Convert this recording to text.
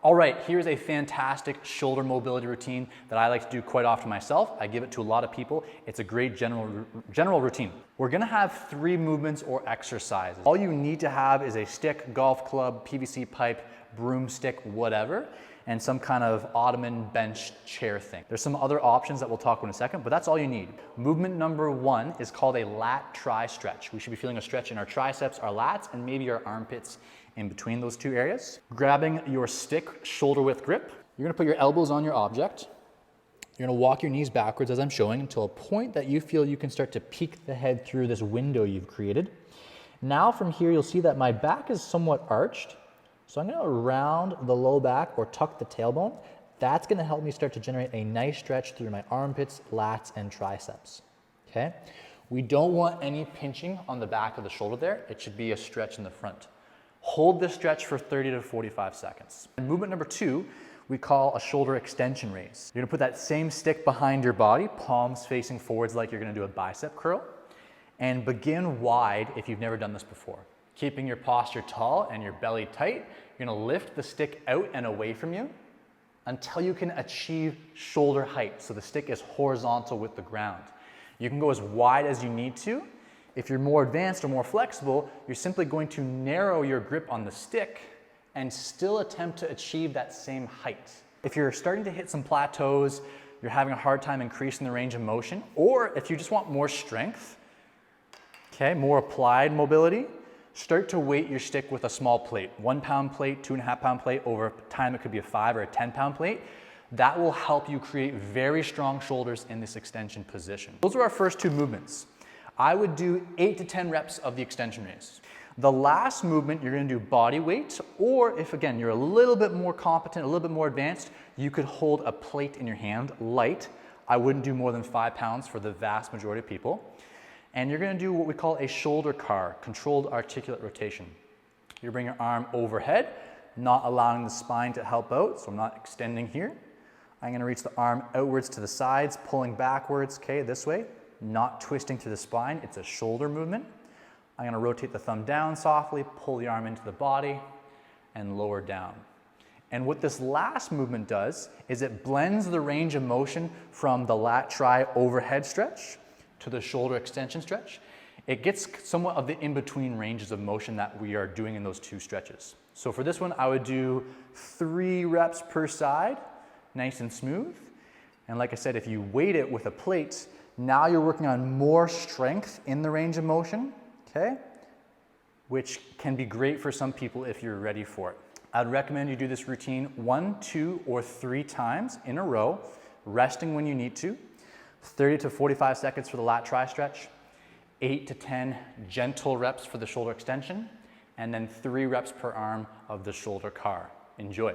All right, here's a fantastic shoulder mobility routine that I like to do quite often myself. I give it to a lot of people. It's a great general routine. We're gonna have 3 movements or exercises. All you need to have is a stick, golf club, PVC pipe, broomstick, whatever, and some kind of ottoman, bench, chair thing. There's some other options that we'll talk about in a second, but that's all you need. Movement number 1 is called a lat tri stretch. We should be feeling a stretch in our triceps, our lats, and maybe our armpits in between those 2 areas. Grabbing your stick shoulder width grip, you're gonna put your elbows on your object. You're gonna walk your knees backwards as I'm showing until a point that you feel you can start to peek the head through this window you've created. Now from here, you'll see that my back is somewhat arched. So I'm gonna round the low back or tuck the tailbone. That's gonna help me start to generate a nice stretch through my armpits, lats, and triceps, okay? We don't want any pinching on the back of the shoulder there. It should be a stretch in the front. Hold this stretch for 30 to 45 seconds. And movement number 2, we call a shoulder extension raise. You're gonna put that same stick behind your body, palms facing forwards like you're gonna do a bicep curl, and begin wide if you've never done this before. Keeping your posture tall and your belly tight, you're gonna lift the stick out and away from you until you can achieve shoulder height, so the stick is horizontal with the ground. You can go as wide as you need to. If you're more advanced or more flexible, you're simply going to narrow your grip on the stick and still attempt to achieve that same height. If you're starting to hit some plateaus, you're having a hard time increasing the range of motion, or if you just want more strength, okay, more applied mobility, start to weight your stick with a small plate, 1 pound plate, 2.5 pound plate. Over time, it could be a 5 or a 10 pound plate. That will help you create very strong shoulders in this extension position. Those are our first 2 movements. I would do 8 to 10 reps of the extension raise. The last movement, you're gonna do body weight, or if again, you're a little bit more competent, a little bit more advanced, you could hold a plate in your hand, light. I wouldn't do more than 5 pounds for the vast majority of people. And you're gonna do what we call a shoulder car, controlled articulate rotation. You bring your arm overhead, not allowing the spine to help out, so I'm not extending here. I'm gonna reach the arm outwards to the sides, pulling backwards, okay, this way. Not twisting through the spine, it's a shoulder movement. I'm gonna rotate the thumb down softly, pull the arm into the body, and lower down. And what this last movement does is it blends the range of motion from the lat tri overhead stretch to the shoulder extension stretch. It gets somewhat of the in-between ranges of motion that we are doing in those 2 stretches. So for this one, I would do 3 reps per side, nice and smooth. And like I said, if you weight it with a plate, now you're working on more strength in the range of motion, okay? Which can be great for some people if you're ready for it. I'd recommend you do this routine 1, 2, or 3 times in a row, resting when you need to. 30 to 45 seconds for the lat tri stretch, 8 to 10 gentle reps for the shoulder extension, and then 3 reps per arm of the shoulder car. Enjoy.